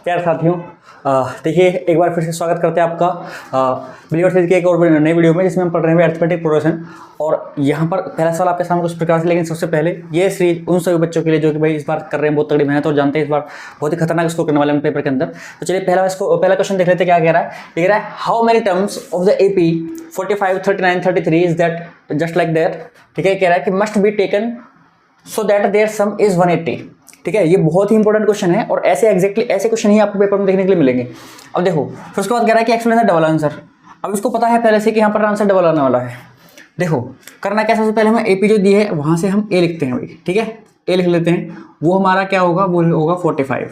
प्यारे साथियों, देखिए एक बार फिर से स्वागत करते हैं आपका बिलीवर सीरीज के एक और नई वीडियो में, जिसमें हम पढ़ रहे हैं अरिथमेटिक प्रोग्रेशन। और यहाँ पर पहला सवाल आपके सामने कुछ प्रकार से, लेकिन सबसे पहले ये सीरीज उन सभी बच्चों के लिए जो कि भाई इस बार कर रहे हैं बहुत तगड़ी मेहनत और जानते हैं इस बार बहुत ही खतरनाक स्कोर करने वाले हैं पेपर के अंदर। तो चलिए पहला क्वेश्चन देख लेते हैं क्या कह रहा है। ये कह रहा है how many terms of the AP 45, 39, 33 is that just like that. ठीक है, कह रहा है कि must be taken so that their sum is 180। ठीक है, ये बहुत ही इंपॉर्टेंट क्वेश्चन है और ऐसे क्वेश्चन ही आपको पेपर में देखने के लिए मिलेंगे। अब देखो, फिर उसके बाद कह रहा है कि एक्सप्लेन द डबल आंसर। अब इसको पता है पहले से कि यहाँ पर आंसर डबल आने वाला है। देखो करना क्या, सबसे पहले हमें AP जो दी है वहाँ से हम A लिखते हैं भाई। ठीक है, A लिख लेते हैं। वो हमारा क्या होगा, वो होगा 45।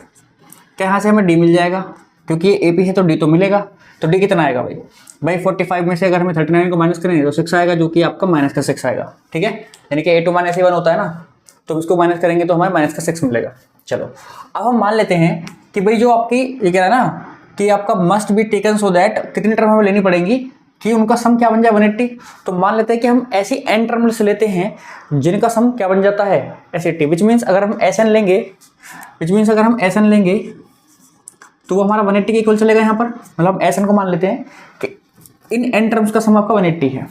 क्या यहाँ से हमें D मिल जाएगा, क्योंकि ये AP है तो D तो मिलेगा। तो D कितना आएगा भाई 45 में से अगर हमें 39 को माइनस करेंगे तो 6 आएगा, जो कि आपका माइनस का 6 आएगा। ठीक है, यानी कि A2 - A1 होता है ना, तो इसको माइनस करेंगे तो हमारे माइनस का 6 मिलेगा। चलो अब हम मान लेते हैं कि भाई जो आपकी ये कह रहा है ना कि आपका must be taken so that कितनी टर्म हमें लेनी पड़ेंगी कि उनका सम क्या बन जाए 180। तो मान लेते हैं कि हम ऐसी n टर्म से लेते हैं जिनका सम क्या बन जाता है 80। विच मीन्स अगर हम SN लेंगे तो वो हमारा 180 के इक्वल चलेगा यहाँ पर। मतलब SN को मान लेते हैं कि इन n टर्म्स का सम आपका 180 है।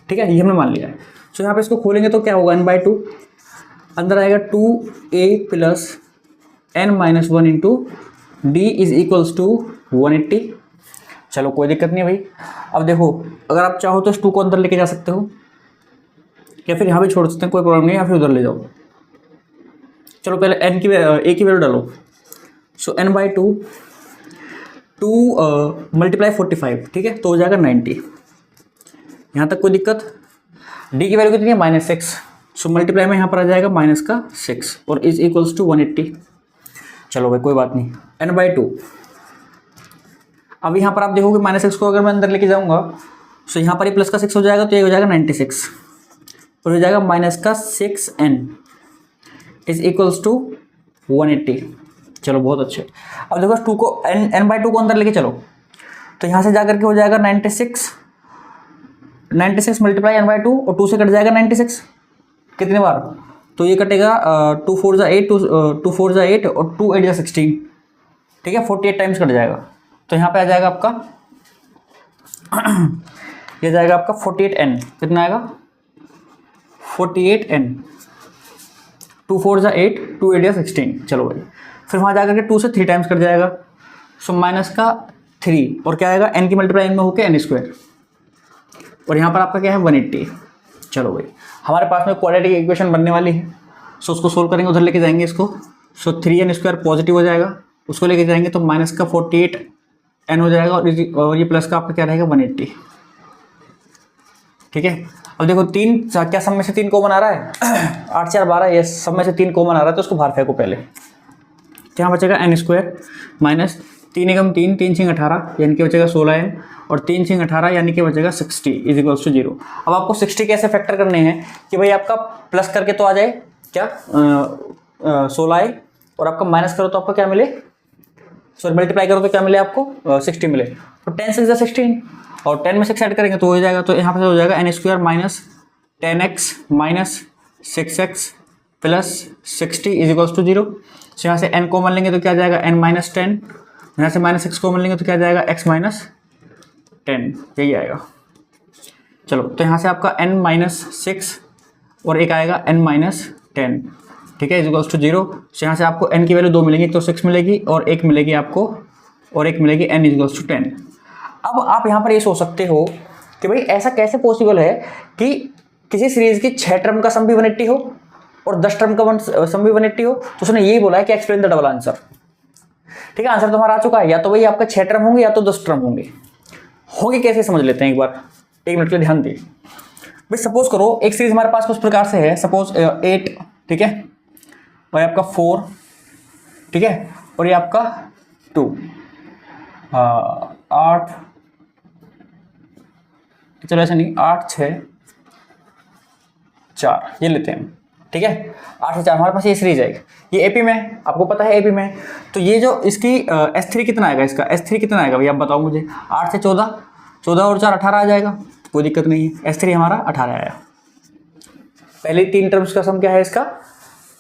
ठीक है, ये हमने मान लिया है। तो यहाँ पे इसको खोलेंगे तो क्या होगा, n/2 अंदर आएगा 2a plus n-1 into d is equals to 180। चलो कोई दिक्कत नहीं भाई। अब देखो, अगर आप चाहो तो इस 2 को अंदर लेके जा सकते हो या फिर यहाँ भी छोड़ सकते हैं, कोई प्रॉब्लम नहीं, या फिर उधर ले जाओ। चलो पहले a की वैल्यू डालो। सो n/2 2 मल्टीप्लाई 45। ठीक है, तो हो जाएगा 90। यहाँ तक कोई दिक्कत। d की वैल्यू कितनी है -6। सो मल्टीप्लाई में यहाँ पर आ जाएगा माइनस का 6 और इज इक्वल्स टू 180। चलो भाई कोई बात नहीं, n/2। अब यहाँ पर आप देखोगे -6 को अगर मैं अंदर लेके जाऊँगा तो यहाँ पर ही प्लस का 6 हो जाएगा, तो ये हो जाएगा 96 और हो जाएगा माइनस का 6n इज इक्वल्स टू 180। चलो बहुत अच्छे। अब देखो 2 को n/2 को अंदर लेके चलो, तो यहाँ से जा करके हो जाएगा 96 मल्टीप्लाई n/2 और 2 से कट जाएगा 96 कितने बार, तो ये कटेगा 2 4 जा 8 और 2 8 जा 16। ठीक है, 48 टाइम्स कट जाएगा। तो यहाँ पे आ जाएगा आपका ये जाएगा आपका 48n। कितना आएगा 48n। 2 4 जा 8, 2 8 जा 16। चलो भाई, फिर वहाँ जा करके 2 से 3 टाइम्स कट जाएगा। सो माइनस का 3 और क्या आएगा, n की मल्टीप्लाइंग में होकर n² और यहाँ पर आपका क्या है 180। चलो भाई, हमारे पास में क्वाड्रेटिक इक्वेशन बनने वाली है। सो उसको सोल्व करेंगे, उधर लेके जाएंगे इसको। सो 3n² पॉजिटिव हो जाएगा, उसको लेके जाएंगे तो माइनस का 48n हो जाएगा और ये प्लस का आपका क्या रहेगा 180। ठीक है, अब देखो 3 क्या सब में से 3 कॉमन आ रहा है 8 4 12, ये सब में से 3 कॉमन आ रहा है, तो उसको बाहर फेंको पहले। क्या बचेगा n² माइनस 3 एकम 3, 3 6 18 यानी कि बचेगा 16n और 3 6 18 यानी कि बचेगा 60 इज इक्वल्स टू 0। अब आपको 60 कैसे फैक्टर करने हैं कि भाई आपका प्लस करके तो आ जाए क्या 16 आए और आपका माइनस करो तो आपको क्या मिले, सॉरी मल्टीप्लाई करो तो क्या मिले आपको 60 मिले। तो 10 6 16 और 10 में 6 ऐड करेंगे तो हो जाएगा, तो यहाँ पर हो जाएगा n² minus 10x minus 6x plus 60 is equals to 0। तो यहाँ से n कॉमन लेंगे तो क्या आ जाएगा n-10, यहाँ से -6 कॉमन लेंगे तो क्या आ जाएगा x-10, यही आएगा। चलो तो यहाँ से आपका n-6 और एक आएगा n-10। ठीक है, इज इक्वल्स टू 0। तो यहाँ से आपको n की वैल्यू 2 मिलेंगी, तो 6 मिलेगी और एक मिलेगी आपको और एक मिलेगी n इज इक्वल्स टू 10। अब आप यहाँ पर ये सोच सकते हो कि भाई ऐसा कैसे पॉसिबल है कि किसी सीरीज की 6 टर्म का सम भी 180 हो और 10 टर्म का सम भी 180 हो। तो उसने यही बोला है कि एक्सप्लेन द डबल आंसर। ठीक है, आंसर तुम्हारा आ चुका है, या तो भाई आपका 6 टर्म होंगे या तो 10 टर्म होंगे कैसे समझ लेते हैं एक बार, 1 मिनट के लिए ध्यान दिए भाई। सपोज करो एक सीरीज हमारे पास कुछ प्रकार से है, सपोज 8, ठीक है, और ये आपका 4, ठीक है, और ये आपका 2 8, चलो ऐसा नहीं 8 6 4 ये लेते हैं। ठीक है, 8 से 4 हमारे पास ये सीरीज है। ये AP में, आपको पता है AP में, तो ये जो इसकी S3 कितना आएगा, इसका S3 कितना आएगा भैया आप बताओ मुझे। 8 से 14 और 4 18 आ जाएगा, कोई दिक्कत नहीं है। S3 हमारा 18 आया। पहले 3 टर्म्स का सम क्या है इसका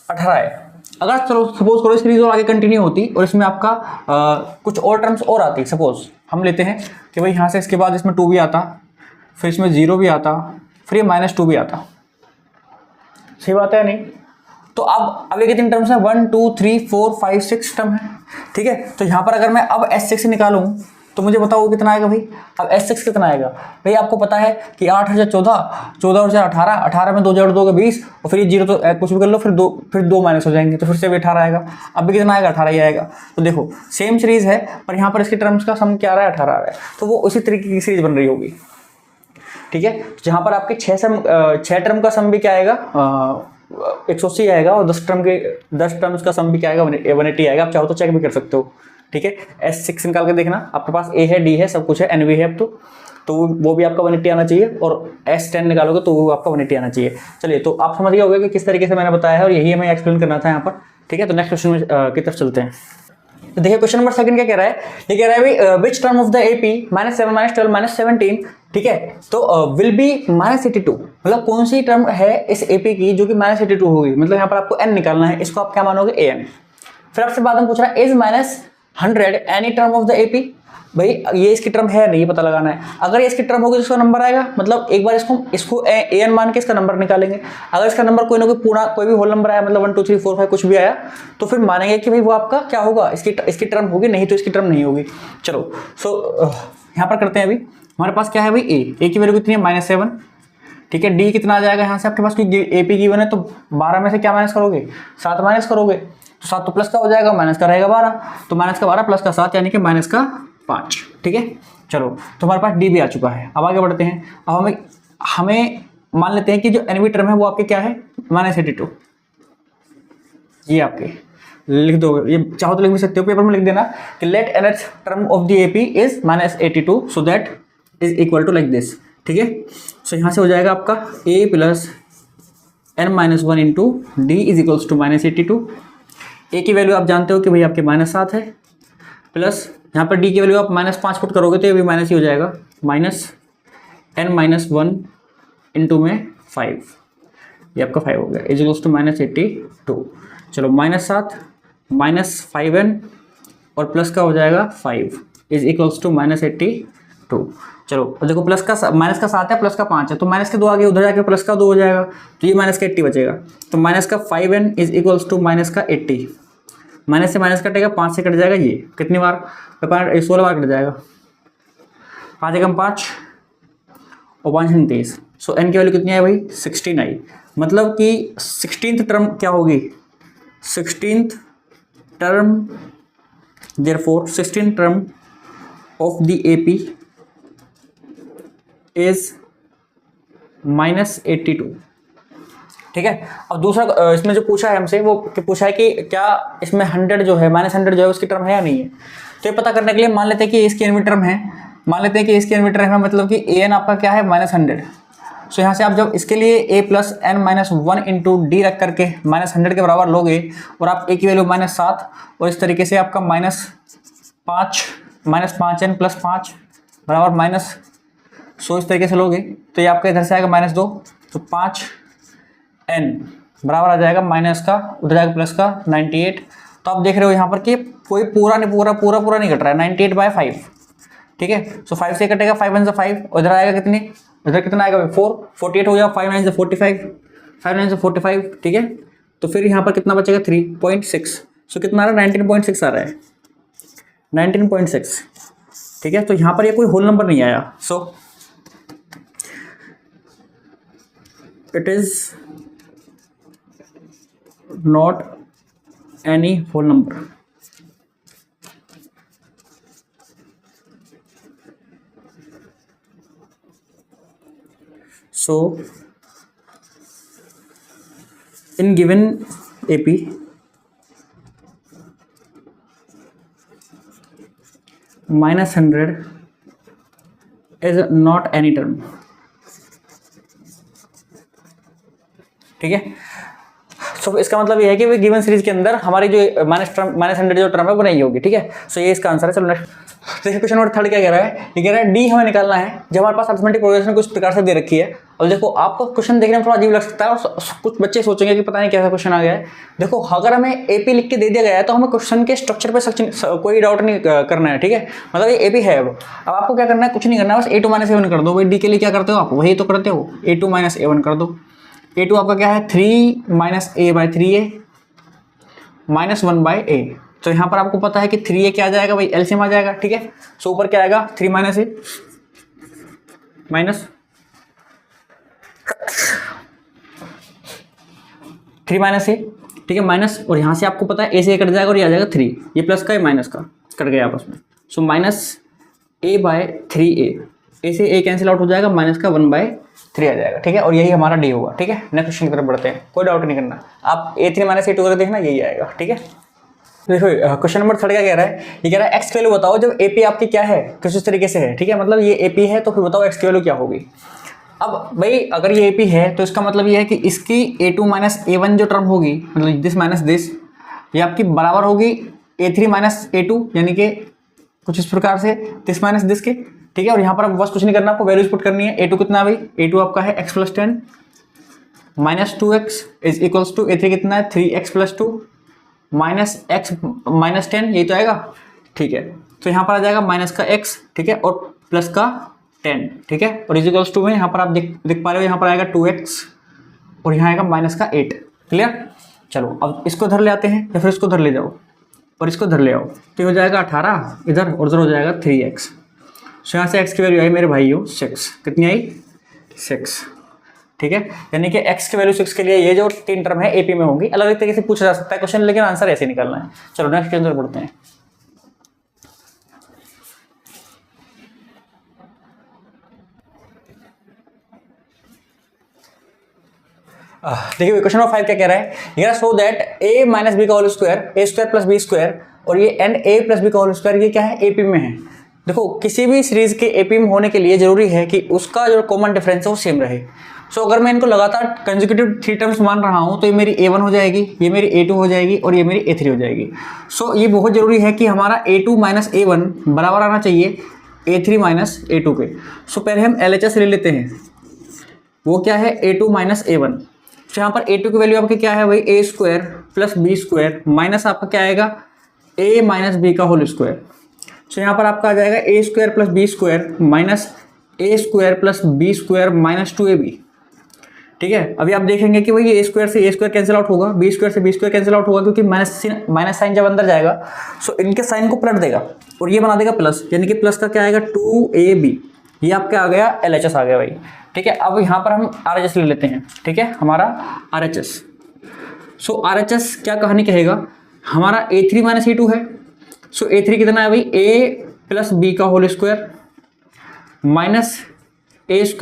18 है। अगर चलो सपोज करो सीरीज और आगे कंटिन्यू होती और इसमें आपका कुछ और टर्म्स और आती, सपोज हम लेते हैं कि भाई यहाँ से इसके बाद इसमें 2 भी आता, फिर इसमें 0 भी आता, फिर ये -2 भी आता, सही बात है नहीं? तो अब ये कितनी टर्म्स हैं, 1 2 3 4 5 6 टर्म है, ठीक है। तो यहाँ पर अगर मैं अब S6 निकालूं तो मुझे बताओ कितना आएगा भाई। अब S6 कितना आएगा भाई, आपको पता है कि 8 और 14, 14 और 18, 18 में 2 जोड़ दोगे 20, और फिर ये 0 तो कुछ भी कर लो, फिर दो माइनस हो जाएंगे, तो फिर से भी 18 आएगा। अब भी कितना आएगा, 18 ही आएगा। तो देखो सेम सीरीज है पर यहाँ पर इसकी टर्म्स का सम क्या आ रहा है, 18 आ रहा है, तो वो उसी तरीके की सीरीज बन रही होगी, ठीक है। जहाँ पर आपके 6 टर्म का सम भी क्या आएगा, 180 आएगा, और 10 टर्म्स का सम भी क्या आएगा, 180 आएगा। आप चाहो तो चेक भी कर सकते हो, ठीक है। S6 निकाल के देखना, आपके पास A है, D है, सब कुछ है, N भी है अब तो वो भी आपका 180 आना चाहिए, और S10 निकालोगे तो वो आपका 180 आना चाहिए। चलिए, तो आप समझ गए होंगे कि किस तरीके से मैंने बताया है, और यही हमें एक्सप्लेन करना था यहाँ पर, ठीक है। तो नेक्स्ट क्वेश्चन की तरफ चलते हैं। तो देखिए क्वेश्चन नंबर 2 क्या कह रहा है, ये कह रहा है which term of the AP -7 -12 -17, ठीक है, तो विल बी -82, मतलब कौन सी टर्म है इस AP की जो कि -82 होगी, मतलब यहाँ पर आपको n निकालना है, इसको आप क्या मानोगे, an। फिर आपसे बाद में पूछ रहा है is -100 any term of the AP, भाई ये इसकी टर्म है नहीं, पता लगाना है। अगर ये इसकी टर्म होगी तो इसका नंबर आएगा, मतलब एक बार इसको an मान के इसका नंबर निकालेंगे। अगर इसका नंबर कोई ना कोई पूरा कोई भी होल नंबर आया, मतलब 1 2 3 4 5 कुछ भी आया, तो फिर मानेंगे कि भाई वो आपका क्या होगा, इसकी टर्म होगी, नहीं तो इसकी टर्म नहीं होगी। चलो यहाँ पर करते हैं। अभी हमारे पास क्या है भाई, a की वैल्यू कितनी है, -7, ठीक है। D कितना आ जाएगा यहाँ से आपके पास, क्योंकि AP गिवन है, तो 12 में से क्या माइनस करोगे, 7 माइनस करोगे, तो 7 तो प्लस का हो जाएगा, माइनस का रहेगा 12, तो माइनस का 12 प्लस का 7 यानी कि -5, ठीक है। चलो, तो हमारे पास D भी आ चुका है। अब आगे बढ़ते हैं। अब हमें मान लेते हैं कि जो NV टर्म है वो आपके क्या है, -82, ये आपके लिख दो, ये चाहो तो लिख भी सकते हो, पेपर में लिख देना कि let nth term of the AP is -82 so that is equal to like this, ठीक है। सो यहाँ से हो जाएगा आपका A plus n-1 into D is equals to -82। A की वैल्यू आप जानते हो कि भाई आपके -7 है, प्लस यहाँ पर D की वैल्यू आप -5 पुट करोगे तो ये भी माइनस ही हो जाएगा, -n-1 इंटू में 5, ये आपका 5 हो गया, इज इक्वल्स टू -82। चलो -7 -5n और प्लस का हो जाएगा 5 इज इक्वल्स टू -82। चलो, और देखो प्लस का माइनस का 7 है, प्लस का 5 है, तो माइनस के 2 आगे, उधर जाके प्लस का 2 हो जाएगा, तो ये माइनस का 80 बचेगा, तो माइनस का 5n is equals to minus का 80, माइनस से माइनस कटेगा, 5 से कट जाएगा, ये कितनी बार, 16 बार कट जाएगा, 5 एकम 5 और 5 23। सो n की वैल्यू कितनी है भाई, 16 आई, मतलब कि 16th टर्म क्या होगी, 16th term, therefore 16th term of the AP is -82, ठीक है। अब दूसरा इसमें जो पूछा है हमसे, वो पूछा है कि क्या इसमें 100 जो है, -100 जो है उसकी टर्म है या नहीं है। तो ये पता करने के लिए मान लेते हैं कि इसकी एनवी टर्म है, मतलब कि an आपका क्या है, -100। सो यहाँ से आप जब इसके लिए a plus n-1 into D रख करके -100 के बराबर लोगे, और आप a की वैल्यू -7 और इस तरीके से आपका -5n प्लस 5 बराबर -100 इस तरीके से लोगे, तो ये आपका इधर से आएगा -2, तो 5n बराबर आ जाएगा माइनस का, उधर जाएगा प्लस का 98। तो आप देख रहे हो यहाँ पर कि कोई पूरा नहीं कट रहा है, 98/5, ठीक है। सो 5 से कटेगा, 5 1 से 5, उधर आएगा कितनी, इधर कितना आएगा 4, 48 हो जाएगा, 5 9 से 45, 5 9 से 45, ठीक है। तो फिर यहाँ पर कितना बचेगा, 3.6। सो कितना आ रहा है, 19.6 आ रहा है, 19.6, ठीक है। तो यहाँ पर ये कोई होल नंबर नहीं आया, so it is not any whole number. So in given AP -100 is not any term, ठीक है। सो इसका मतलब ये है कि गिवन सीरीज के अंदर हमारी जो -100 जो टर्म है वो नहीं होगी, ठीक है। सो ये इसका आंसर है। चलो नेक्स्ट देखिए, क्वेश्चन नंबर 3 क्या कह रहा है, ये कह रहा है डी हमें निकालना है। जब हमारे पास अरिथमेटिक प्रोग्रेशन कुछ प्रकार से दे रखी है, और देखो आपको क्वेश्चन देखने में थोड़ा अजीब लग सकता है और कुछ बच्चे सोचेंगे कि पता नहीं कैसा क्वेश्चन आ गया है। देखो अगर हमें एपी लिख के दे दिया गया है तो हमें क्वेश्चन के स्ट्रक्चर पे कोई डाउट नहीं करना है, ठीक है। मतलब ये एपी है। अब आपको क्या करना है, कुछ नहीं करना है, बस a2 - a1 कर दो। भाई डी के लिए क्या करते हो आप, वही तो करते हो, a2 - a1 कर दो। a2 आपका क्या है 3 - a/3a -1/a। तो यहाँ पर आपको पता है कि 3a क्या आ जाएगा भाई, एलसीएम आ जाएगा, ठीक है। सो ऊपर क्या आएगा 3 - a माइनस 3 - a, ठीक है, माइनस, और यहाँ से आपको पता है ए से ए कट जाएगा और ये आ जाएगा 3, ये प्लस का ये माइनस का कट गया आपस में। सो -a/3a, ए से ए कैंसिल आउट हो जाएगा, माइनस का 1/3 आ जाएगा, ठीक है। और यही हमारा डी होगा, ठीक है। नेक्स्ट क्वेश्चन की तरफ बढ़ते हैं, कोई डाउट नहीं करना, आप a3 - a2 करके देखना, यही आएगा, ठीक है। देखो क्वेश्चन नंबर 3 क्या कह रहा है, ये कह रहा है एक्स की वैल्यू बताओ जब एपी आपकी क्या है, किस इस तरीके से है, ठीक है। मतलब ये एपी है तो फिर बताओ एक्स की वैल्यू क्या होगी। अब भाई अगर ये एपी है तो इसका मतलब ये है कि इसकी a2 - a1 जो टर्म होगी, मतलब दिस माइनस दिस, ये आपकी बराबर होगी a3 - a2, यानी कि कुछ इस प्रकार से दिस माइनस दिस के, ठीक है। और यहाँ पर अब बस कुछ नहीं करना, आपको वैल्यूज पुट करनी है। a2 कितना है भाई, a2 आपका है x + 10 -2x is equals to a3 कितना है 3x + 2 -x - 10, यही तो आएगा, ठीक है। तो यहाँ पर आ जाएगा माइनस का x, ठीक है, और प्लस का 10, ठीक है। और इज इक्वल्स टू में यहाँ पर आप देख पा रहे हो, यहाँ पर आएगा 2x और यहाँ आएगा माइनस का 8, क्लियर। चलो अब इसको धर ले आते हैं या फिर इसको धर ले जाओ और इसको धर ले आओ, तो हो जाएगा 18 इधर और उधर हो जाएगा 3x। सो यहाँ से x की वैल्यू आई मेरे भाइयों 6, कितनी आई 6, ठीक है। यानी कि x की वैल्यू 6 के लिए ये जो 3 टर्म है एपी में होंगी। अलग अलग तरीके से पूछा जा सकता है क्वेश्चन, लेकिन आंसर ऐसे निकालना है। चलो नेक्स्ट के अंदर बढ़ते हैं। देखिए क्वेश्चन नंबर 5 क्या कह रहा है, ये सो दैट a - b का होल स्क्वायर a² + b² और ये एंड a + b का होल स्क्वायर, ये क्या है एपी में है। देखो किसी भी सीरीज के एपी में होने के लिए जरूरी है कि उसका जो कॉमन डिफरेंस है वो सेम रहे। सो अगर मैं इनको लगातार कंसेक्यूटिव 3 टर्म्स मान रहा हूँ तो ये मेरी a1 हो जाएगी, ये मेरी a2 हो जाएगी और ये मेरी a3 हो जाएगी। सो ये बहुत जरूरी है कि हमारा a2 - a1 बराबर आना चाहिए a3 - a2 के। सो पहले हम LHS ले लेते हैं, वो क्या है a2 - a1। तो यहाँ पर a2 की वैल्यू आपकी क्या है भाई a² + b² माइनस आपका क्या आएगा a - b का होल स्क्वायर। तो यहाँ पर आपका आ जाएगा a² + b² minus a² + b² - 2ab, ठीक है। अभी आप देखेंगे कि भाई a² से a² कैंसिल आउट होगा, b² से b² कैंसिल आउट होगा, क्योंकि माइनस साइन जब अंदर जाएगा सो इनके साइन को पलट देगा और ये बना देगा प्लस, यानी कि प्लस का क्या आएगा 2ab, ये आपका आ गया LHS आ गया भाई, ठीक है। अब यहाँ पर हम RHS ले लेते हैं, ठीक है, हमारा RHS। सो RHS क्या कहानी कहेगा, हमारा a3 - a2 है। सो a3 कितना है भाई a + b का whole square minus a² +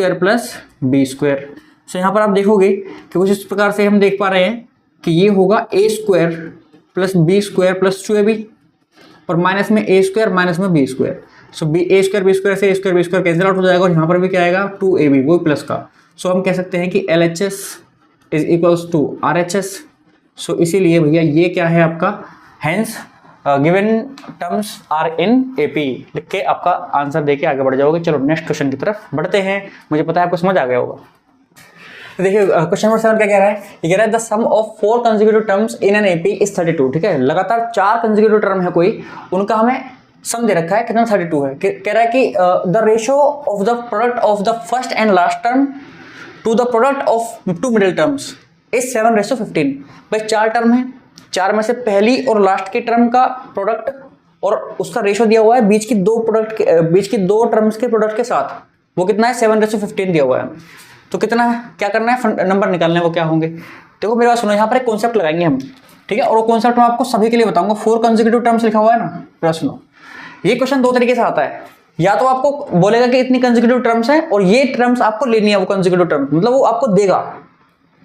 b²। So यहाँ पर आप देखोगे कि कुछ इस प्रकार से हम देख पा रहे हैं कि ये होगा a² + b² + 2ab और माइनस में a² माइनस में b²। सो a² b² से a² b² कैंसिल आउट हो जाएगा और यहाँ पर भी क्या आएगा 2ab, वो प्लस का। सो हम कह सकते हैं कि LHS is equals to RHS। So इसीलिए भैया ये क्या है आपका, hence given terms are in AP लिख के आपका आंसर देके आगे बढ़ जाओगे। चलो नेक्स्ट क्वेश्चन की तरफ बढ़ते हैं, मुझे पता है आपको समझ आ गया होगा। देखिए क्वेश्चन नंबर 7 क्या कह रहा है, ये कह रहा है the sum of 4 consecutive terms in an AP is 32, ठीक है। लगातार 4 कंसेक्यूटिव टर्म है कोई, उनका हमें सम दे रखा है, कितना 32 है। कह रहा है कि the ratio of the product of the first and last term to the product of 2 middle terms is 7:15। भाई 4 टर्म है, 4 में से पहली और लास्ट के टर्म का प्रोडक्ट और उसका रेशियो दिया हुआ है बीच की 2 टर्म्स के प्रोडक्ट के साथ, वो कितना है 7:15 दिया हुआ है। तो कितना है, क्या करना है, नंबर निकालने वो क्या होंगे। देखो मेरी बात सुनो, यहाँ पर एक कॉन्सेप्ट लगाएंगे हम, ठीक है, और वो कॉन्सेप्ट मैं आपको सभी के लिए बताऊंगा। 4 कंसेक्यूटिव टर्म्स लिखा हुआ है ना, मेरा सुनो, ये क्वेश्चन 2 तरीके से आता है। या तो आपको बोलेगा कि इतनी कंसेक्यूटिव टर्म्स हैं और ये टर्म्स आपको लेनी है, वो कंसेक्यूटिव टर्म्स मतलब वो आपको देगा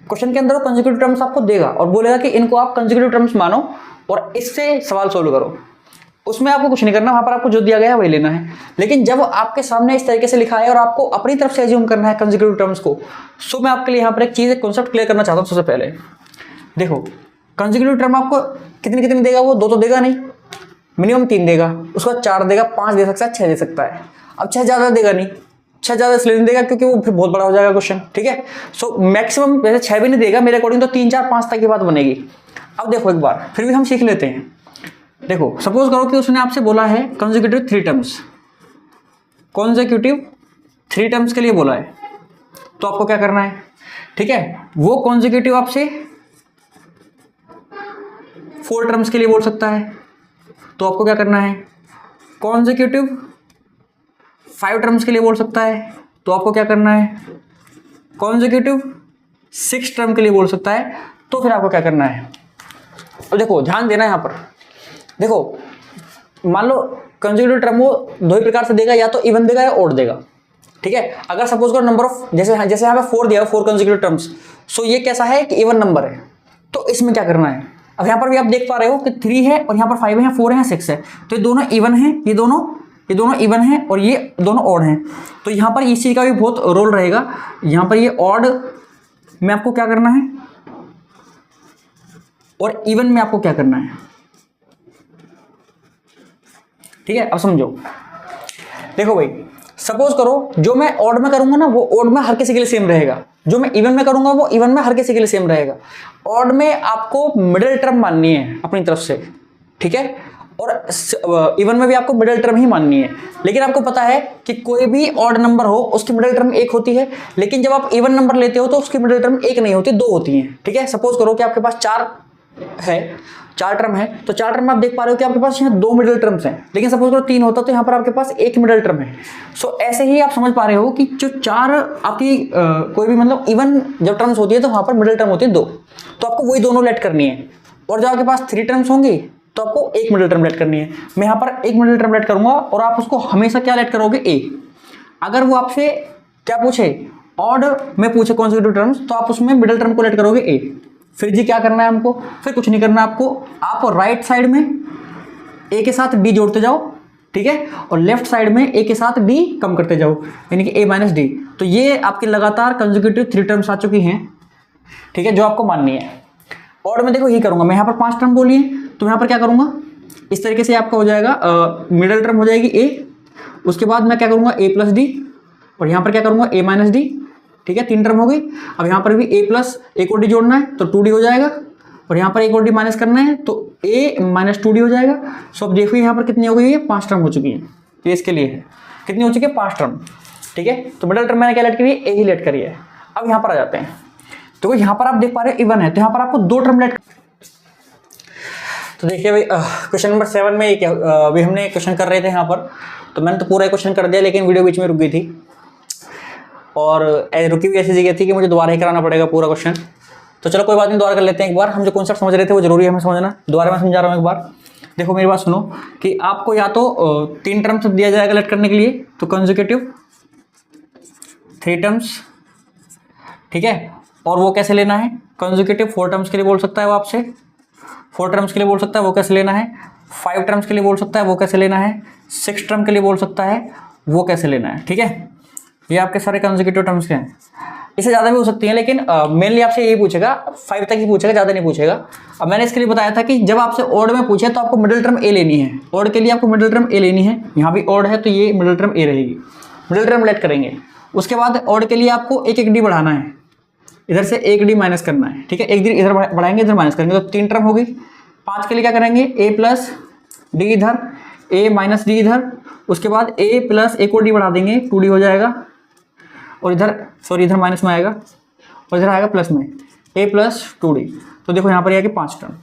क्वेश्चन के अंदर, वो कंसेक्यूटिव टर्म्स आपको देगा और बोलेगा कि इनको आप कंसेक्यूटिव टर्म्स मानो और इससे सवाल सोल्व करो। उसमें आपको कुछ नहीं करना, वहां पर आपको जो दिया गया है वही लेना है। लेकिन जब आपके सामने इस तरीके से लिखा है और आपको अपनी तरफ से एज्यूम करना है कंसेक्यूटिव टर्म्स को, सो मैं आपके लिए यहाँ पर एक चीज, एक कॉन्सेप्ट क्लियर करना चाहता हूँ। सबसे पहले देखो कंसेक्यूटिव टर्म आपको कितनी कितनी देगा, वो 2 तो देगा नहीं, मिनिमम 3 देगा, उसके बाद 4 देगा, 5 दे सकता है, 6 दे सकता है। अब 6 ज्यादा देगा नहीं, 6 ज़्यादा इसलिए नहीं देगा क्योंकि वो फिर बहुत बड़ा हो जाएगा क्वेश्चन, ठीक है। सो मैक्सिमम वैसे 6 भी नहीं देगा मेरे अकॉर्डिंग, तो 3 4 5 तक की बात बनेगी। अब देखो एक बार फिर भी हम सीख लेते हैं। देखो सपोज करो कि उसने आपसे बोला है कंसेक्यूटिव 3 टर्म्स, कॉन्सेक्यूटिव 3 टर्म्स के लिए बोला है, तो आपको क्या करना है, ठीक है। वो कॉन्सेक्यूटिव आपसे 4 टर्म्स के लिए बोल सकता है, तो आपको क्या करना है। कॉन्सेक्यूटिव 5 टर्म्स के लिए बोल सकता है, तो आपको क्या करना है। कॉन्सेक्यूटिव 6 टर्म के लिए बोल सकता है, तो फिर आपको क्या करना है। अब देखो ध्यान देना यहाँ पर, देखो मान लो कंसेक्यूटिव टर्म वो 2 ही प्रकार से देगा, या तो इवन देगा या ऑड देगा, ठीक है। अगर सपोज करो नंबर ऑफ जैसे यहाँ पे 4 दिया 4 कंसेक्यूटिव टर्म्स, सो ये कैसा है कि इवन नंबर है, तो इसमें क्या करना है। अब यहाँ पर भी आप देख पा रहे हो कि 3 है और यहाँ पर 5 है, 4 है, 6 है, तो ये दोनों इवन है, ये दोनों इवन है और ये दोनों ऑड हैं, तो यहाँ पर इस चीज़ का भी बहुत रोल रहेगा। यहाँ पर ये ऑड में आपको क्या करना है और इवन में आपको क्या करना है, ठीक है। अब समझो, देखो भाई सपोज करो जो मैं ऑड में करूंगा ना वो ऑड में हर किसी के लिए सेम रहेगा, जो मैं इवन में करूंगा वो इवन में हर किसी के लिए सेम रहेगा। ऑड में आपको मिडिल टर्म माननी है अपनी तरफ से, ठीक है, और इवन में भी आपको मिडिल टर्म ही माननी है। लेकिन आपको पता है कि कोई भी ऑड नंबर हो उसकी मिडिल टर्म 1 होती है, लेकिन जब आप इवन नंबर लेते हो तो उसकी मिडिल टर्म 1 नहीं होती, 2 होती हैं, ठीक है। सपोज करो कि आपके पास 4 टर्म है, तो 4 टर्म में आप देख पा रहे हो कि आपके पास यहाँ 2 मिडिल टर्म्स हैं, लेकिन सपोज करो 3 होता तो यहाँ पर आपके पास 1 मिडिल टर्म है। सो ऐसे ही आप समझ पा रहे हो कि जो 4 आपकी कोई भी मतलब इवन जब टर्म्स होती है तो वहाँ पर मिडिल टर्म होती है 2, तो आपको वही दोनों लेट करनी है। और जब आपके पास 3 टर्म्स होंगी तो आपको 1 मिडिल टर्म लेट करनी है। मैं यहाँ पर 1 मिडिल टर्म लेट करूंगा और आप उसको हमेशा क्या लेट करोगे, ए। अगर वो आपसे क्या पूछे, ऑड में पूछे कॉन्सेक्यूटिव टर्म्स, तो आप उसमें मिडिल टर्म को लेट करोगे ए। फिर जी क्या करना है हमको, फिर कुछ नहीं करना आपको, आप राइट साइड में ए के साथ डी जोड़ते जाओ, ठीक है, और लेफ्ट साइड में ए के साथ डी कम करते जाओ, यानी कि ए माइनस डी। तो ये आपकी लगातार कंसेक्यूटिव 3 टर्म्स आ चुकी हैं, ठीक है, जो आपको माननी है। ऑड में देखो यही करूंगा मैं, यहाँ पर 5 टर्म बोली है तो यहाँ पर क्या करूंगा, इस तरीके से आपका हो जाएगा, मिडिल टर्म हो जाएगी ए, उसके बाद मैं क्या करूंगा ए प्लस डी, और यहाँ पर क्या करूंगा ए माइनस डी, ठीक है, 3 टर्म हो गई। अब यहाँ पर भी ए प्लस एक और डी जोड़ना है तो 2d हो जाएगा, और यहाँ पर एक और डी माइनस करना है तो a माइनस 2d हो जाएगा। सो अब देखो यहाँ पर कितनी हो गई है, 5 टर्म हो चुकी है, तो इसके लिए है कितनी हो चुकी है, 5 टर्म, ठीक है। तो मिडिल टर्म मैंने क्या लेट करी है, ए ही लेट करी है। अब यहाँ पर आ जाते हैं, तो यहाँ पर आप देख पा रहे हो इवन है, तो यहाँ पर आपको 2 टर्म लेट। तो देखिए भाई क्वेश्चन नंबर 7 में क्या अभी हमने क्वेश्चन कर रहे थे यहाँ पर, तो मैंने तो पूरा क्वेश्चन कर दिया लेकिन वीडियो बीच में रुक गई थी, और रुकी हुई ऐसी जगह थी कि मुझे दोबारा ही कराना पड़ेगा पूरा क्वेश्चन। तो चलो कोई बात नहीं, दोबारा कर लेते हैं एक बार। हम जो कॉन्सेप्ट समझ रहे थे वो जरूरी है हमें समझना, दोबारा मैं समझा रहा हूँ एक बार। देखो मेरी बात सुनो कि आपको या तो 3 टर्म्स दिया जाएगा लेट करने के लिए, तो कंसेक्यूटिव 3 टर्म्स, ठीक है, और वो कैसे लेना है। कंसेक्यूटिव 4 टर्म्स के लिए बोल सकता है वो आपसे, 4 टर्म्स के लिए बोल सकता है वो कैसे लेना है, 5 टर्म्स के लिए बोल सकता है वो कैसे लेना है, 6 टर्म के लिए बोल सकता है वो कैसे लेना है, ठीक है। ये आपके सारे कंसेक्यूटिव टर्म्स के हैं, इससे ज़्यादा भी हो सकती हैं, लेकिन मेनली आपसे यही पूछेगा, 5 तक ही पूछेगा, ज़्यादा नहीं पूछेगा। अब मैंने इसके लिए बताया था कि जब आपसे ऑड में पूछे तो आपको मिडिल टर्म ए लेनी है, ऑड के लिए आपको मिडिल टर्म ए लेनी है। यहाँ भी ऑड है तो ये मिडिल टर्म ए रहेगी, मिडिल टर्म लेट करेंगे। उसके बाद ऑड के लिए आपको एक डी बढ़ाना है, इधर से 1 डी माइनस करना है, ठीक है, 1 डी इधर बढ़ाएंगे इधर माइनस करेंगे, तो 3 टर्म होगी। 5 के लिए क्या करेंगे, ए प्लस डी इधर, ए माइनस डी इधर, उसके बाद ए प्लस एक और डी बढ़ा देंगे, 2d हो जाएगा, और इधर सॉरी इधर माइनस में आएगा और इधर आएगा प्लस में, ए प्लस 2d। तो देखो यहाँ पर ये 5 टर्म,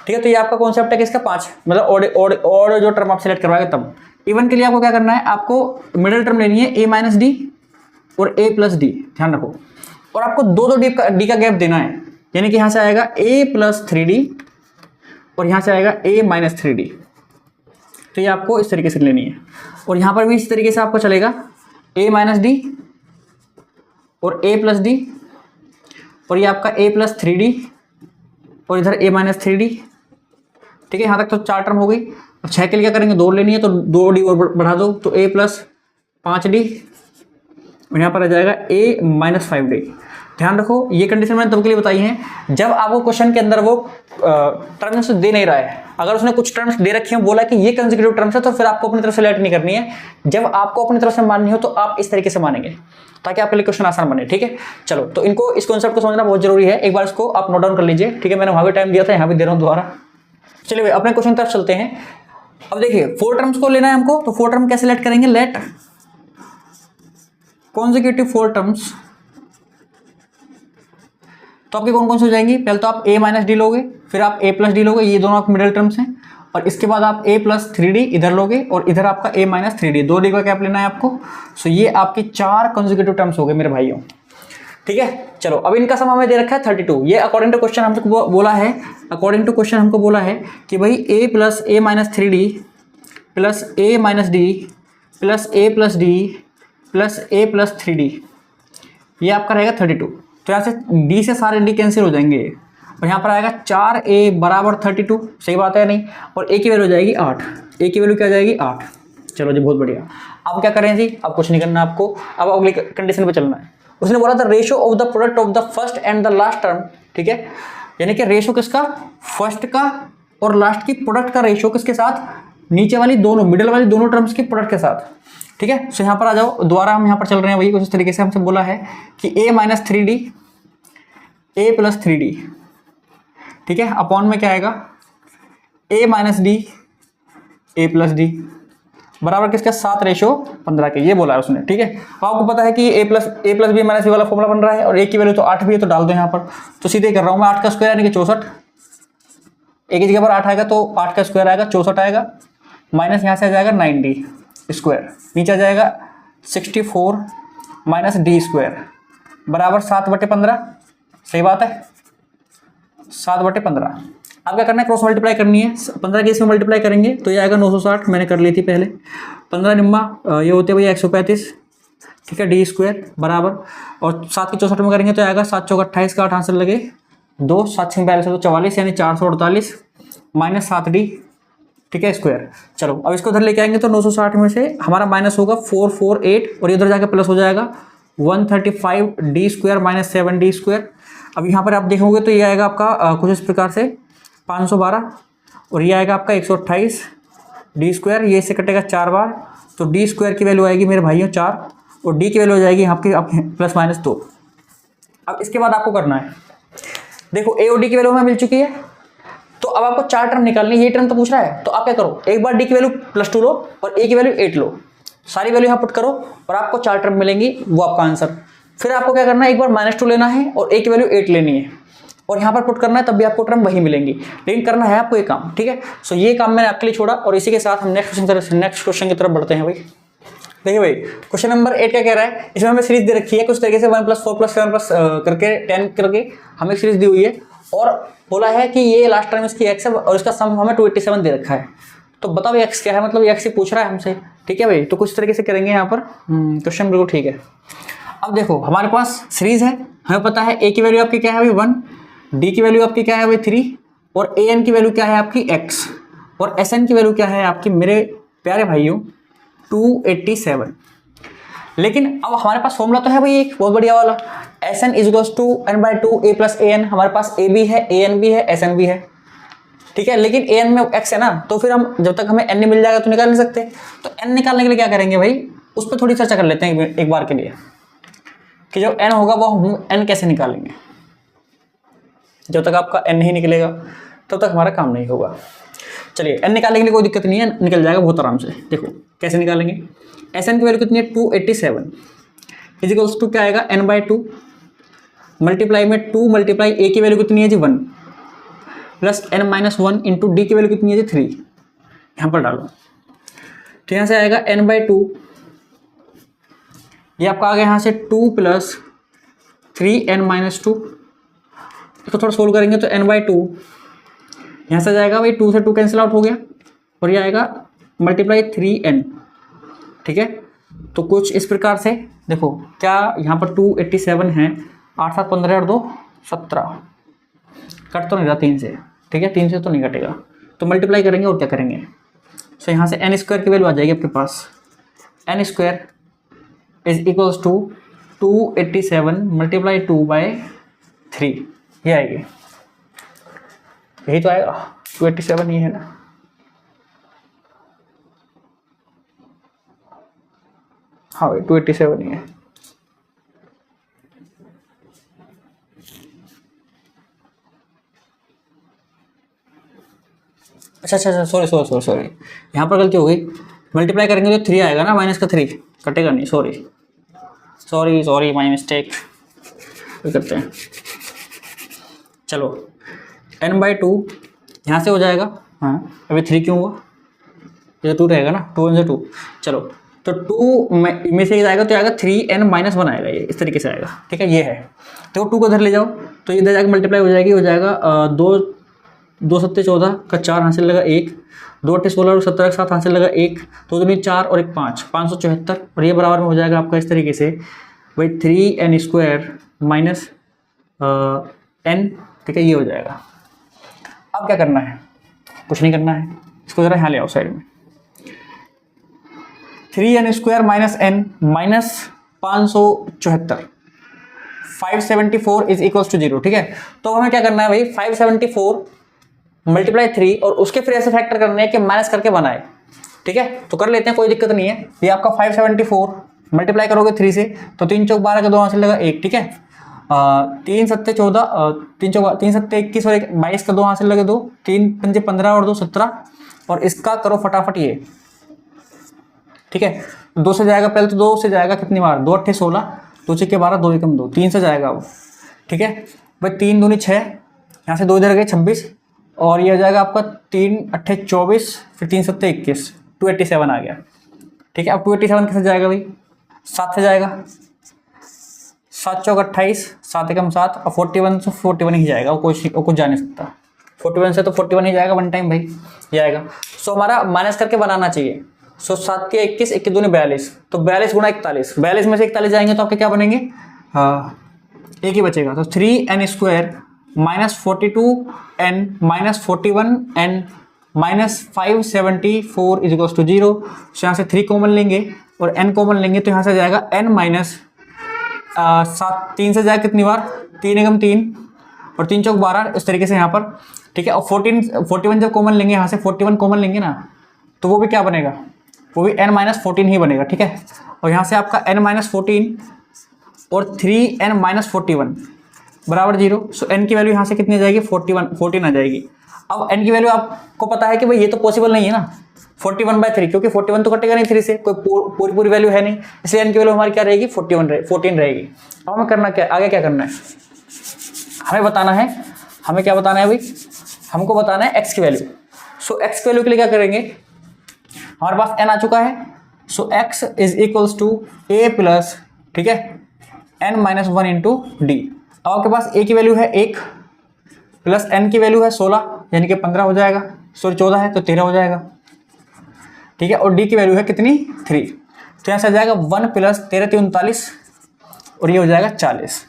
ठीक है। तो ये आपका कॉन्सेप्ट है कि इसका 5 मतलब ऑड जो टर्म आप सेलेक्ट करवाएगा तब। इवन के लिए आपको क्या करना है, आपको मिडिल टर्म लेनी है ए माइनस डी और ए प्लस डी, ध्यान रखो, और आपको 2 डी का गैप देना है, यानी कि यहाँ से आएगा ए प्लस 3d और यहाँ से आएगा ए माइनस 3d। तो ये आपको इस तरीके से लेनी है, और यहाँ पर भी इस तरीके से आपको चलेगा ए माइनस डी और ए प्लस डी, और ये आपका ए प्लस 3d और इधर ए माइनस 3d, ठीक है। यहाँ तक तो 4 टर्म हो गई। अब 6 के लिए क्या करेंगे, 2 लेनी है तो 2d और बढ़ा दो, तो ए प्लस 5d और यहाँ पर आ जाएगा ए माइनस 5d। ध्यान रखो, ये कंडीशन मैंने तब के लिए बताई है जब आपको क्वेश्चन के अंदर वो टर्म्स दे नहीं रहा है। अगर उसने कुछ टर्म्स दे रखे हैं, बोला कि ये कंसेक्यूटिव टर्म्स है, तो फिर आपको अपनी तरफ से लेट नहीं करनी है। जब आपको अपनी तरफ से माननी हो तो आप इस तरीके से मानेंगे ताकि आपके लिए क्वेश्चन आसान बने। ठीक है, चलो, तो इनको, इस कॉन्सेप्ट को समझना बहुत जरूरी है। एक बार इसको आप नोट डाउन कर लीजिए। ठीक है, मैंने वहां भी टाइम दिया था, यहाँ भी दे रहा हूँ दोबारा। चलिए भाई, अपने क्वेश्चन तरफ चलते हैं। अब देखिए, 4 टर्म्स को लेना है हमको, तो 4 टर्म कैसे लेट करेंगे? लेट कॉन्सेक्यूटिव 4 टर्म्स, तो आपके कौन कौन से हो जाएंगी? पहले तो आप a माइनस डी लोगे, फिर आप a प्लस डी लोगे, ये दोनों आपके मिडिल टर्म्स हैं, और इसके बाद आप a प्लस 3d इधर लोगे, और इधर आपका a माइनस 3d, 2d का कैप लेना है आपको। सो ये आपके 4 कंसेक्यूटिव टर्म्स हो गए मेरे भाइयों। ठीक है, चलो, अब इनका सम हमें दे रखा है 32। ये अकॉर्डिंग टू क्वेश्चन हमको बोला है, अकॉर्डिंग टू क्वेश्चन हमको बोला है कि भाई a plus a minus 3d plus a minus d plus a plus d plus a plus 3d, ये आपका रहेगा 32। तो यहाँ से d से सारे d कैंसिल हो जाएंगे, और यहाँ पर आएगा 4a बराबर 32। सही बात है नहीं? और a की वैल्यू हो जाएगी 8। a की वैल्यू क्या हो जाएगी? 8। चलो जी, बहुत बढ़िया। अब क्या करें जी? अब कुछ नहीं करना आपको, अब अगली कंडीशन पे चलना है। उसने बोला था ratio of the product of the first and the last term. ठीक है, यानी कि रेशियो किसका? फर्स्ट का और लास्ट की प्रोडक्ट का रेशियो किसके साथ? नीचे वाली दोनों, मिडिल वाली दोनों टर्म्स की प्रोडक्ट के साथ। ठीक है, सो यहाँ पर आ जाओ, दोबारा हम यहाँ पर चल रहे हैं वही कुछ इस तरीके से। हमसे बोला है कि a minus 3d a plus 3d, ठीक है, अपॉन में क्या आएगा? a minus D a plus D बराबर किसका? 7 रेशो 15 के, ये बोला है उसने। ठीक है, अब आपको पता है कि a plus b minus b वाला फॉर्मूला बन रहा है, और a की वैल्यू तो 8 भी है, तो डाल दो यहाँ पर। तो सीधे कर रहा हूँ मैं, 8 का स्क्वायर यानी कि 64, एक ही जगह पर 8 आएगा तो 8 का स्क्वायर आएगा 64 आएगा, माइनस यहाँ से आ जाएगा 9d स्क्वायर, नीचे आ जाएगा 64 माइनस डी स्क्वायर बराबर 7/15। सही बात है, 7/15। अब क्या करना है? क्रॉस मल्टीप्लाई करनी है। 15 के इसमें मल्टीप्लाई करेंगे तो ये आएगा 960, मैंने कर ली थी पहले। 15 निम्मा ये होते भैया 135, ठीक है, डी स्क्वायर बराबर, और 7 की 64 में करेंगे तो आएगा 7 चौक 28 का 8 आंसर लगे 2, 7 6 42 तो 44, यानी 448 माइनस 7d, ठीक है, स्क्वायर। चलो, अब इसको उधर लेके आएंगे तो 960 में से हमारा माइनस होगा 448, और ये उधर जाके प्लस हो जाएगा 135d square minus 7d square. अब यहाँ पर आप देखोगे तो ये आएगा आपका कुछ इस प्रकार से 512, और ये आएगा आपका 128 डी स्क्वायर, ये इससे कटेगा 4 बार, तो डी स्क्वायर की वैल्यू आएगी मेरे भाइयों 4, और डी की वैल्यू हो जाएगी आपकी प्लस माइनस 2। अब इसके बाद आपको करना है, देखो ए और डी की वैल्यू हमें मिल चुकी है, तो अब आपको 4 टर्म निकालनी है। ये टर्म तो पूछ रहा है, तो आप क्या करो, एक बार डी की वैल्यू +2 लो और ए की वैल्यू 8 लो, सारी वैल्यू यहाँ पुट करो और आपको 4 टर्म मिलेंगी, वो आपका आंसर। फिर आपको क्या करना है, एक बार -2 लेना है और ए की वैल्यू 8 लेनी है, और यहाँ पर पुट करना है, तब भी आपको टर्म वही मिलेंगी, लेकिन करना है आपको ये काम। ठीक है, सो ये काम मैंने आपके लिए छोड़ा, और इसी के साथ हम नेक्स्ट क्वेश्चन की तरफ बढ़ते हैं भाई। देखिए भाई, क्वेश्चन नंबर 8 क्या कह रहा है? इसमें हमें सीरीज दे रखी है कुछ तरीके से 1 + 4 + 7 करके 10 करके हमें सीरीज दी हुई है, और बोला है कि ये लास्ट टर्म इसकी x है और इसका सम हमें 287 दे रखा है। तो बताओ x क्या है, मतलब x ही पूछ रहा है हमसे। ठीक है भाई, तो कुछ तरीके से करेंगे यहाँ पर क्वेश्चन, बिल्कुल ठीक है। अब देखो, हमारे पास सीरीज है, हमें पता है a की वैल्यू आपकी क्या है भाई 1, d की वैल्यू आपकी क्या है भाई 3, और an की वैल्यू क्या है आपकी x, और sn की वैल्यू क्या है आपकी मेरे प्यारे भाइयों 287। लेकिन अब हमारे पास फॉर्मूला तो है भाई एक बहुत बढ़िया वाला, Sn = n/2 a + an। हमारे पास a भी है, an भी है, Sn भी है, ठीक है, लेकिन an में x है ना, तो फिर हम जब तक हमें n नहीं मिल जाएगा तो निकाल नहीं सकते। तो n निकालने के लिए क्या करेंगे भाई, उस पर थोड़ी चर्चा कर लेते हैं एक बार के लिए, कि जब n होगा वो हम n कैसे निकालेंगे। जब तक आपका n नहीं निकलेगा तब तक हमारा काम नहीं होगा। चलिए, n निकालने के लिए कोई दिक्कत नहीं है, निकल जाएगा बहुत आराम से। देखो कैसे निकालेंगे, Sn की वैल्यू कितनी है 287 = क्या आएगा n/2 मल्टीप्लाई में 2 मल्टीप्लाई a की वैल्यू कितनी है जी 1 प्लस n-1 इंटू डी की वैल्यू कितनी है जी 3, यहाँ पर डालो, तो यहाँ से आएगा n/2, ये आपका आ गया यहाँ से 2 + 3n-2। इसको थोड़ा सोल्व करेंगे तो n/2 यहाँ से जाएगा भाई 2 से 2 कैंसिल आउट हो गया, और ये आएगा मल्टीप्लाई 3n। ठीक है, तो कुछ इस प्रकार से देखो, क्या यहाँ पर 287 है, 8 7 15 और 2 17, कट तो नहीं रहा 3 से, ठीक है, 3 से तो नहीं कटेगा, तो मल्टीप्लाई करेंगे और क्या करेंगे। सो यहाँ से n² की वैल्यू आ जाएगी आपके पास, n² = 287 मल्टीप्लाई 2/3 ये आएगी, यही तो आएगा 287 ये है ना। हाँ भाई 287 ही है। अच्छा सॉरी यहाँ पर गलती हो गई। मल्टीप्लाई करेंगे तो 3 आएगा ना, माइनस का 3 कटेगा नहीं, सॉरी माय मिस्टेक। करते हैं, चलो n/2 यहाँ से हो जाएगा। हाँ अभी 3 क्यों हुआ, ये 2 रहेगा ना, 2 1 से 2। चलो तो 2 में से आएगा तो आएगा 3n-1 आएगा, ये इस तरीके से आएगा। ठीक है, ये है तो 2 को इधर ले जाओ तो इधर जाकर मल्टीप्लाई हो जाएगी, हो जाएगा 2 7 14 का 4 हासिल लगा 1, 2 8 16 और 17 के साथ हासिल लगा 1, 2 दूनी 4 और 1 5, 574। और ये बराबर में हो जाएगा आपका इस तरीके से भाई 3n² माइनस n। ठीक है, ये हो जाएगा। अब क्या करना है, कुछ नहीं करना है, इसको जरा यहाँ ले आओ साइड में। 3n² minus n minus 574 574 is equals to 0। ठीक है, तो हमें क्या करना है भाई, 574 मल्टीप्लाई 3 और उसके फिर ऐसे फैक्टर करने हैं कि माइनस करके बनाए। ठीक है, तो कर लेते हैं, कोई दिक्कत नहीं है। ये आपका 574 मल्टीप्लाई करोगे 3 से तो 3 चौक 12 का 2 हासिल लगा 1। ठीक है, 3 7 14 3 7 21 और 22 का 2 हासिल लगे 2, 3 5 15 और 2 17। और इसका करो फटाफट ये। ठीक है, 2 से जाएगा पहले तो 2 से जाएगा कितनी बार, 2 8 16, 2 6 12, 2 1 2, 3 से जाएगा वो। ठीक है भाई, 3 दूनी 6, यहाँ से 2 इधर गए 26 और ये हो जाएगा आपका 3 8 24, फिर 3 7 21, 287 आ गया। ठीक है, अब 287 कैसे जाएगा भाई, 7 से जाएगा, 7 चौक 28, 7 एकम 7 और 41 से 41 ही जाएगा, वो कुछ जा नहीं सकता। 41 से तो 41 ही जाएगा, 1 टाइम भाई ये आएगा। सो हमारा माइनस करके बनाना चाहिए। सो 7 के 21, 21 दूनी 42, तो 42 गुणा 41, 42 में से 41 जाएंगे तो आपके क्या बनेंगे, एक ही बचेगा। तो 3n² minus 42n minus 41n minus 574 is equals to 0। तो यहाँ से 3 कॉमन लेंगे और n कॉमन लेंगे तो यहाँ से जाएगा n माइनस 7, 3 से जाएगा कितनी बार, 3 एकम 3 और 3 चौक 12, इस तरीके से यहाँ पर। ठीक है, और 41 जब कॉमन लेंगे, यहाँ से 41 कॉमन लेंगे ना तो वो भी क्या बनेगा, वो भी n-14 ही बनेगा। ठीक है, और यहाँ से आपका n-14 और 3n-41 बराबर 0। सो n की वैल्यू यहाँ से कितनी आ जाएगी, 14 आ जाएगी। अब n की वैल्यू आपको पता है कि भाई ये तो पॉसिबल नहीं है ना 41/3, क्योंकि 41 तो कटेगा नहीं 3 से, कोई पूरी वैल्यू है नहीं, इसलिए n की वैल्यू हमारी क्या रहेगी, 14 रहेगी। अब हमें करना क्या, आगे क्या करना है, हमें बताना है, हमें क्या बताना है भाई, हमको बताना है x की वैल्यू। सो x की वैल्यू के लिए क्या करेंगे, हमारे पास n आ चुका है। So x is equals to a plus, ठीक है, n-1 इंटू डी। अब आपके पास a की वैल्यू है 1 प्लस n की वैल्यू है 16, यानी कि 15 हो जाएगा, सॉरी 14 है तो 13 हो जाएगा। ठीक है, और d की वैल्यू है कितनी, 3, तो यहाँ से आ जाएगा 1 प्लस 13 3 39 और ये हो जाएगा 40।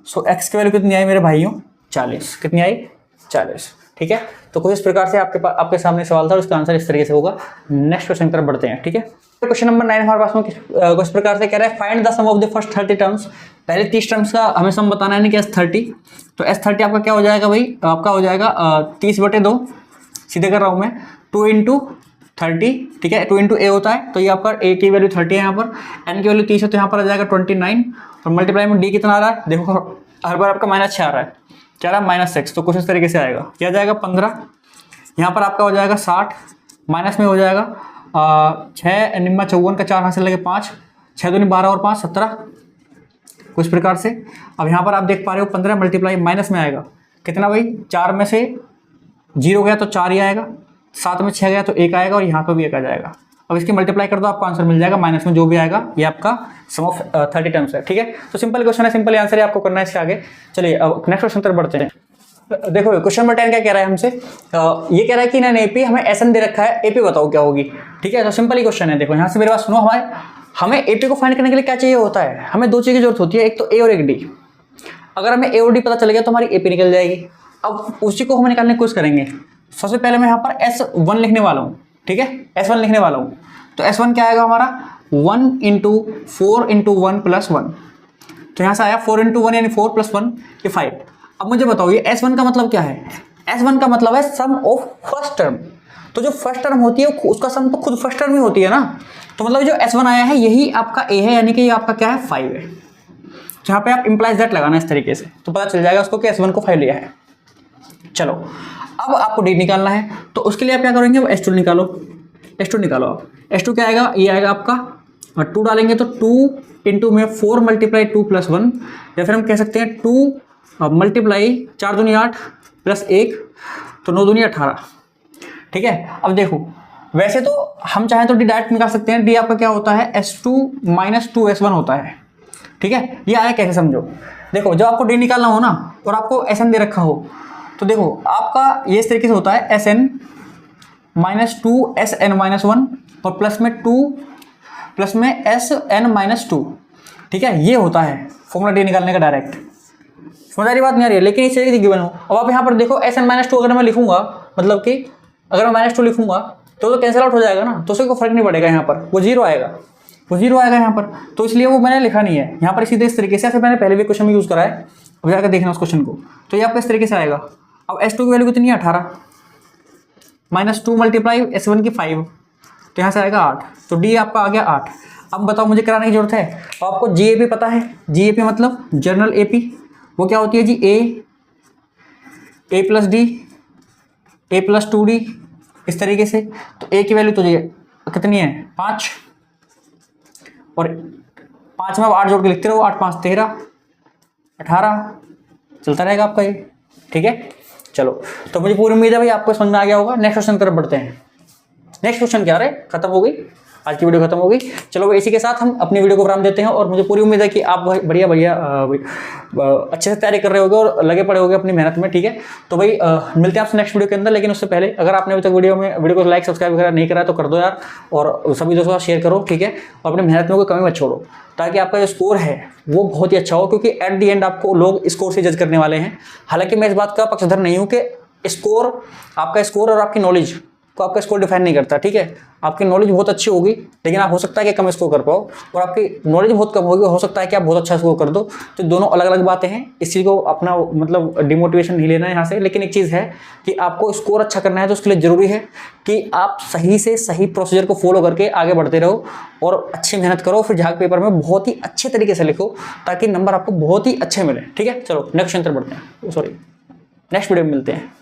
सो x की वैल्यू कितनी आई मेरे भाइयों, 40। कितनी आई, 40। ठीक है, तो कुछ इस प्रकार से आपके सामने सवाल था, उसका आंसर इस तरीके से होगा। नेक्स्ट क्वेश्चन की तरफ बढ़ते हैं। ठीक है, क्वेश्चन नंबर 9 हमारे पास में कुछ प्रकार से कह रहा है, find the sum of the first 30 terms. पहले 30 टर्म्स का हमें सम बताना है, कि S30। तो S30 आपका क्या हो जाएगा भाई, आपका हो जाएगा 30/2, सीधे कर रहा हूँ मैं, 2 × 30। ठीक है, 2 × a होता है, तो ये आपका a की वैल्यू 30 है, यहाँ पर n की वैल्यू 30 है, तो यहाँ पर आ जाएगा 29 और मल्टीप्लाई में d कितना आ रहा है, देखो हर बार आपका -6 आ रहा है, क्या रहा है -6, तो कुछ इस तरीके से आएगा। क्या जाएगा 15, यहाँ पर आपका हो जाएगा 60, माइनस में हो जाएगा 6 निम्मा 54 का 4 हासिल लगे 5, 6 दूनी 12 और 5 17, कुछ प्रकार से। अब यहाँ पर आप देख पा रहे हो 15 मल्टीप्लाई माइनस में आएगा कितना भाई, 4 में से 0 गया तो 4 ही आएगा, 7 में 6 गया तो 1 आएगा और यहाँ पर भी 1 आ जाएगा। अब इसकी मल्टीप्लाई कर दो, आपको आंसर मिल जाएगा, माइनस में जो भी आएगा ये आपका सम ऑफ 30 टर्म्स है। ठीक है, तो सिंपल क्वेश्चन है, सिंपल आंसर है, आपको करना है इसके आगे। चलिए अब नेक्स्ट क्वेश्चन तरफ बढ़ते हैं। देखो क्वेश्चन नंबर 10 क्या कह रहा है हमसे, ये कह रहा है कि ना एपी हमें एसएन दे रखा है, एपी बताओ क्या होगी। ठीक है, तो सिंपल ही क्वेश्चन है। देखो यहाँ से मेरे पास सुनो, हमें एपी को फाइंड करने के लिए क्या चाहिए होता है, हमें 2 चीज़ की जरूरत होती है, एक तो ए और एक डी। अगर हमें ए और डी पता चल गया तो हमारी एपी निकल जाएगी। अब उसी को हम निकालने की कोशिश करेंगे। सबसे पहले मैं यहाँ पर S1 लिखने वाला हूँ। ठीक है, S1 लिखने वाला हूँ, तो S1 क्या आएगा हमारा, 1 × 4 × 1 + 1। तो यहाँ से आया 4 × 1 यानी 4 + 1 ये 5। अब मुझे बताओ ये S1 का मतलब क्या है? S1 का मतलब है सम ऑफ फर्स्ट टर्म। तो जो फर्स्ट टर्म होती है उसका सम तो खुद फर्स्ट टर्म ही होती है ना। तो मतलब जो S1 आया है यही आपका A है, यानी कि ये आपका क्या है 5 है। जहाँ पे आप इम्प्लाइज दैट लगाना इस तरीके से तो पता चल जाएगा उसको कि S1 को 5 लिया है। चलो अब आपको D निकालना है, तो उसके लिए आप क्या करेंगे? S2 निकालो, S2 निकालो आप। S2 क्या आएगा? ये आएगा आपका, और 2 डालेंगे तो 2 × में 4 × 2 + 1, या फिर हम कह सकते हैं 2 × 4 दूनी 8 + 1 तो 9 दूनी 18। ठीक है, अब देखो वैसे तो हम चाहें तो D डायरेक्ट निकाल सकते हैं। D आपका क्या होता है? S2 - 2S1 होता है। ठीक है, ये आया कैसे समझो। देखो जब आपको D निकालना हो ना और आपको SN दे रखा हो तो देखो आपका ये इस तरीके से होता है SN - 2 SN - 1 और प्लस में 2 प्लस में SN - 2। ठीक है, ये होता है फॉर्मूला D निकालने का डायरेक्ट। समझदारी बात नहीं आ रही है, लेकिन इस तरीके से गिवन हो। अब आप यहाँ पर देखो SN - 2 अगर मैं लिखूंगा, मतलब कि अगर मैं -2 लिखूंगा तो कैंसिल आउट हो जाएगा ना, तो उससे कोई फर्क नहीं पड़ेगा। यहाँ पर वो 0 आएगा, वो 0 आएगा यहाँ पर, तो इसलिए वो मैंने लिखा नहीं है यहाँ पर सीधे इस तरीके से। फिर मैंने पहले भी क्वेश्चन में यूज़ करा है, अब जाकर देखना उस क्वेश्चन को। तो ये आपका इस तरीके से आएगा। अब S2 की वैल्यू कितनी है? 18 -2 × S1 की 5, तो यहाँ से आएगा 8। तो D आपका आ गया 8। अब बताओ मुझे कराने की जरूरत है? आपको GAP पता है? GAP मतलब जनरल AP, वो क्या होती है जी? A + D A + 2D इस तरीके से। तो A की वैल्यू तो ये कितनी है? 5, और 5 में 8 जोड़ के लिखते रहो, 8 × 5 = 13 18 चलता रहेगा आपका ये। ठीक है, चलो तो मुझे पूरी उम्मीद है भाई आपको समझ में आ गया होगा। नेक्स्ट क्वेश्चन की तरफ बढ़ते हैं। नेक्स्ट क्वेश्चन क्या है? खत्म हो गई आज की वीडियो, खत्म हो गई। चलो इसी के साथ हम अपनी वीडियो को विराम देते हैं, और मुझे पूरी उम्मीद है कि आप बढ़िया अच्छे से तैयारी कर रहे होगे और लगे पड़े होगे अपनी मेहनत में। ठीक है, तो भाई मिलते हैं आपसे नेक्स्ट वीडियो के अंदर। लेकिन उससे पहले अगर आपने अभी तक वीडियो को लाइक सब्सक्राइब वगैरह नहीं करा तो कर दो यार, और सभी दोस्तों का शेयर करो। ठीक है, और अपनी मेहनत में कोई कमी मत छोड़ो, ताकि आपका जो स्कोर है वो बहुत ही अच्छा हो, क्योंकि एट दी एंड आपको लोग स्कोर से जज करने वाले हैं। हालांकि मैं इस बात का पक्षधर नहीं हूँ कि स्कोर, आपका स्कोर और आपकी नॉलेज को आपका स्कोर डिफाइन नहीं करता। ठीक है, आपकी नॉलेज बहुत अच्छी होगी लेकिन आप हो सकता है कि कम स्कोर कर पाओ, और आपकी नॉलेज बहुत कम होगी, हो सकता है कि आप बहुत अच्छा स्कोर कर दो। तो दोनों अलग अलग बातें हैं, इस चीज़ को अपना मतलब डिमोटिवेशन नहीं लेना है यहाँ से। लेकिन एक चीज़ है कि आपको स्कोर अच्छा करना है, तो उसके लिए ज़रूरी है कि आप सही से सही प्रोसीजर को फॉलो करके आगे बढ़ते रहो और अच्छी मेहनत करो। फिर झाग पेपर में बहुत ही अच्छे तरीके से लिखो, ताकि नंबर आपको बहुत ही अच्छे मिले। ठीक है, चलो नेक्स्ट क्वेश्चन बढ़ते हैं, सॉरी नेक्स्ट वीडियो में मिलते हैं।